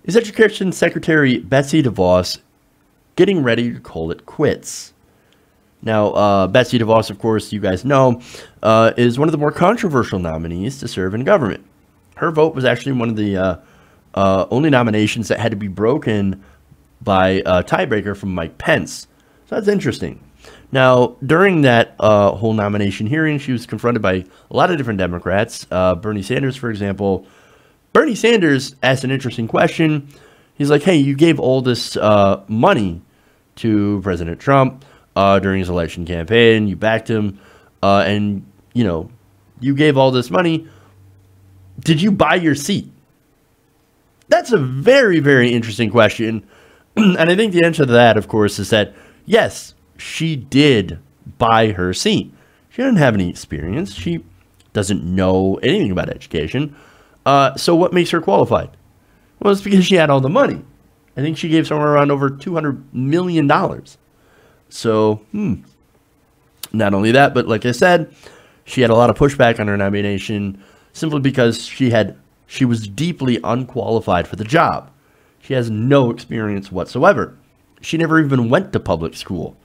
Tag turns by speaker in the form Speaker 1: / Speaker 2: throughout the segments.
Speaker 1: is Education Secretary Betsy DeVos getting ready to call it quits. Now, Betsy DeVos, of course, you guys know, is one of the more controversial nominees to serve in government. Her vote was actually one of the only nominations that had to be broken by a tiebreaker from Mike Pence. So that's interesting. Now, during that whole nomination hearing, she was confronted by a lot of different Democrats. Bernie Sanders, for example. Bernie Sanders asked an interesting question. He's like, hey, you gave all this money to President Trump during his election campaign. You backed him. And, you know, you gave all this money. Did you buy your seat? That's a very, very interesting question. And I think the answer to that, of course, is that, yes, she did buy her seat. She doesn't have any experience. She doesn't know anything about education. So what makes her qualified? Well, it's because she had all the money. I think she gave somewhere around over $200 million. So, not only that, but like I said, she had a lot of pushback on her nomination simply because she was deeply unqualified for the job. She has no experience whatsoever. She never even went to public school.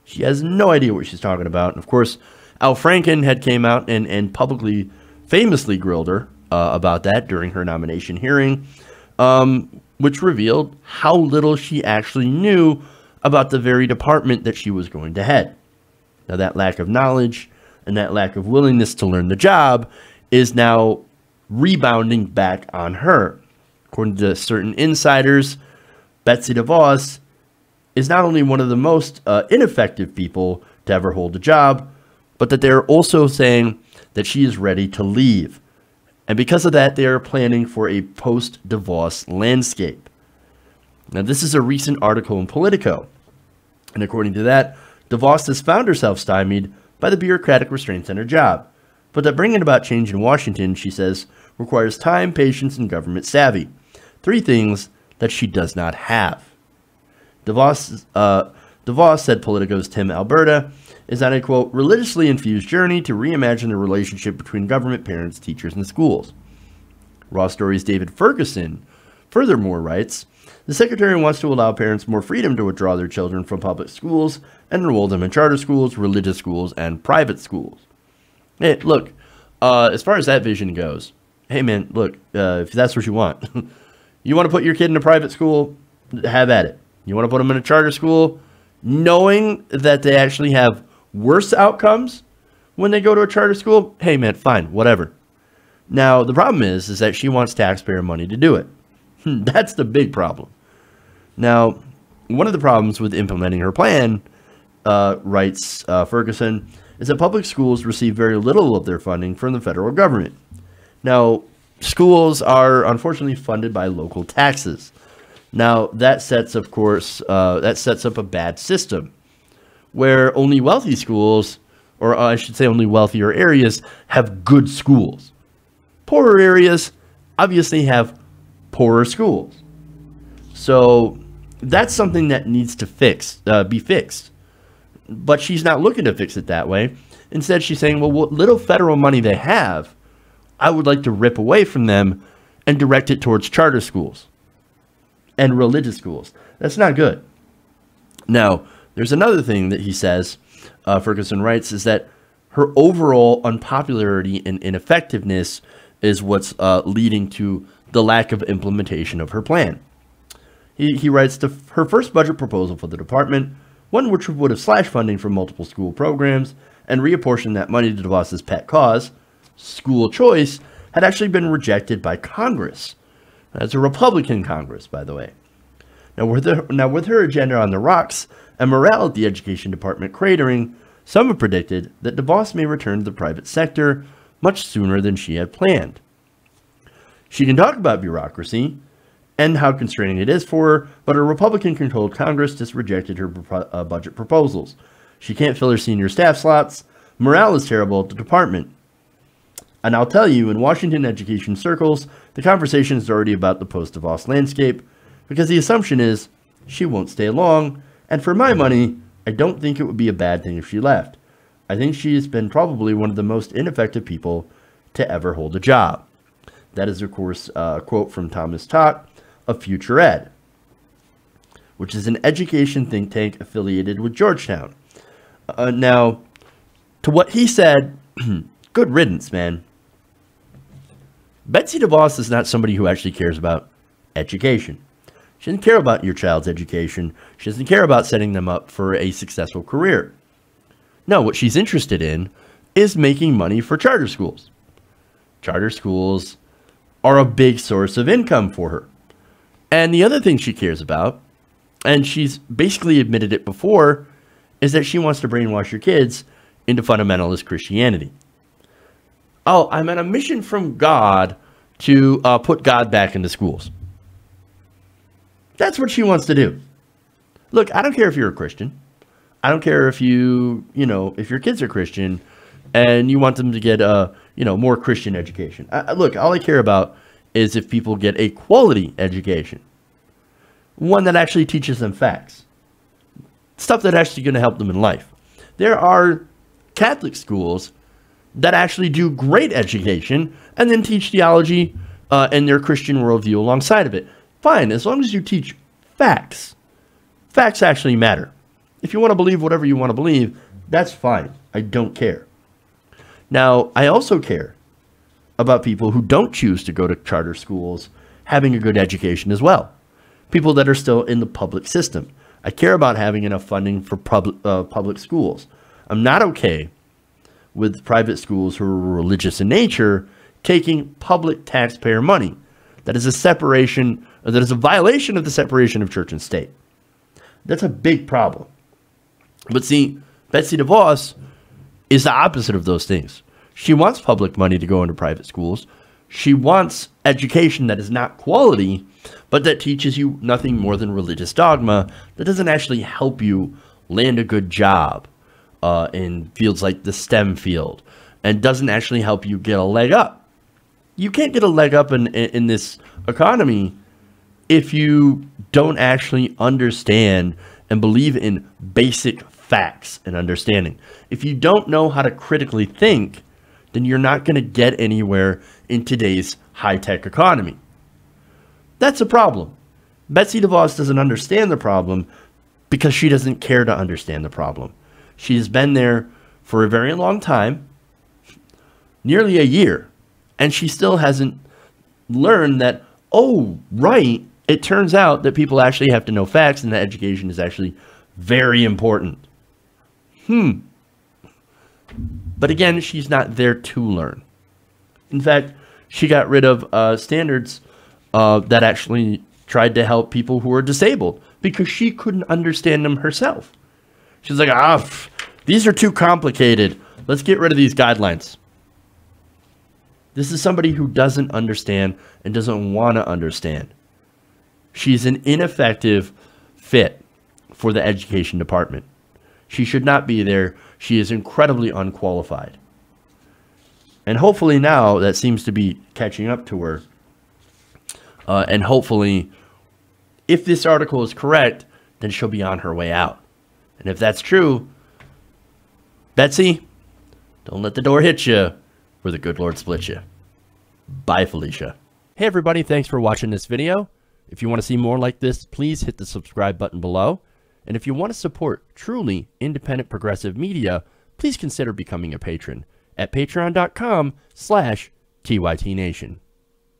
Speaker 1: She has no idea what she's talking about. And of course, Al Franken had came out and publicly, famously grilled her about that during her nomination hearing, which revealed how little she actually knew about the very department that she was going to head. Now, that lack of knowledge and that lack of willingness to learn the job is now rebounding back on her. According to certain insiders, Betsy DeVos is not only one of the most ineffective people to ever hold a job, but that they're also saying that she is ready to leave. And because of that, they are planning for a post-DeVos landscape. Now, this is a recent article in Politico. And according to that, DeVos has found herself stymied by the bureaucratic restraints on her job. But that bringing about change in Washington, she says, requires time, patience, and government savvy. 3 things that she does not have. DeVos said Politico's Tim Alberta is on a, quote, religiously infused journey to reimagine the relationship between government, parents, teachers, and schools. Raw Story's David Ferguson furthermore writes, the secretary wants to allow parents more freedom to withdraw their children from public schools and enroll them in charter schools, religious schools, and private schools. Hey, look, as far as that vision goes, hey, man, look, if that's what you want, you want to put your kid in a private school, have at it. You want to put them in a charter school, knowing that they actually have worse outcomes when they go to a charter school, hey, man, fine, whatever. Now, the problem is that she wants taxpayer money to do it. That's the big problem. Now, one of the problems with implementing her plan, writes Ferguson, is that public schools receive very little of their funding from the federal government. Now, schools are unfortunately funded by local taxes. Now, that sets, of course, that sets up a bad system where only wealthy schools, or I should say only wealthier areas, have good schools. Poorer areas obviously have poorer schools. So that's something that needs to be fixed. But she's not looking to fix it that way. Instead, she's saying, well, what little federal money they have, I would like to rip away from them and direct it towards charter schools and religious schools. That's not good. Now, there's another thing that he says, Ferguson writes, is that her overall unpopularity and ineffectiveness is what's leading to the lack of implementation of her plan. He writes, her first budget proposal for the department, one which would have slashed funding for multiple school programs and reapportioned that money to DeVos's pet cause, school choice, had actually been rejected by Congress. That's a Republican Congress, by the way. Now, with her agenda on the rocks and morale at the education department cratering, some have predicted that DeVos may return to the private sector much sooner than she had planned. She can talk about bureaucracy and how constraining it is for her, but a Republican-controlled Congress just rejected her budget proposals. She can't fill her senior staff slots. Morale is terrible at the department. And I'll tell you, in Washington education circles, the conversation is already about the post-DeVos landscape, because the assumption is she won't stay long, and for my money, I don't think it would be a bad thing if she left. I think she's been probably one of the most ineffective people to ever hold a job. That is, of course, a quote from Thomas Tott, of Future Ed, which is an education think tank affiliated with Georgetown. Now, to what he said, good riddance, man. Betsy DeVos is not somebody who actually cares about education. She doesn't care about your child's education. She doesn't care about setting them up for a successful career. No, what she's interested in is making money for charter schools. Charter schools are a big source of income for her. And the other thing she cares about, and she's basically admitted it before, is that she wants to brainwash your kids into fundamentalist Christianity. Oh, I'm on a mission from God to put God back into schools. That's what she wants to do. Look, I don't care if you're a Christian. I don't care if if your kids are Christian and you want them to get more Christian education. Look, all I care about is if people get a quality education. One that actually teaches them facts. Stuff that's actually going to help them in life. There are Catholic schools that actually do great education and then teach theology and their Christian worldview alongside of it. Fine, as long as you teach facts. Facts actually matter. If you want to believe whatever you want to believe, that's fine. I don't care. Now, I also care about people who don't choose to go to charter schools having a good education as well. People that are still in the public system. I care about having enough funding for public schools. I'm not okay with private schools who are religious in nature taking public taxpayer money. That is a violation of the separation of church and state. That's a big problem. But see, Betsy DeVos is the opposite of those things. She wants public money to go into private schools. She wants education that is not quality, but that teaches you nothing more than religious dogma that doesn't actually help you land a good job in fields like the STEM field, and doesn't actually help you get a leg up. You can't get a leg up in this economy if you don't actually understand and believe in basic facts and understanding. If you don't know how to critically think, then you're not going to get anywhere in today's high-tech economy. That's a problem. Betsy DeVos doesn't understand the problem because she doesn't care to understand the problem. She's been there for a very long time, nearly a year, and she still hasn't learned that, oh, right, it turns out that people actually have to know facts and that education is actually very important. But again, she's not there to learn. In fact, she got rid of standards that actually tried to help people who are disabled because she couldn't understand them herself. She's like, these are too complicated. Let's get rid of these guidelines. This is somebody who doesn't understand and doesn't want to understand. She's an ineffective fit for the education department. She should not be there. She is incredibly unqualified. And hopefully now that seems to be catching up to her. And hopefully, if this article is correct, then she'll be on her way out. And if that's true, Betsy, don't let the door hit you or the good Lord split you. Bye, Felicia. Hey, everybody. Thanks for watching this video. If you want to see more like this, please hit the subscribe button below. And if you want to support truly independent progressive media, please consider becoming a patron at patreon.com/TYTNation.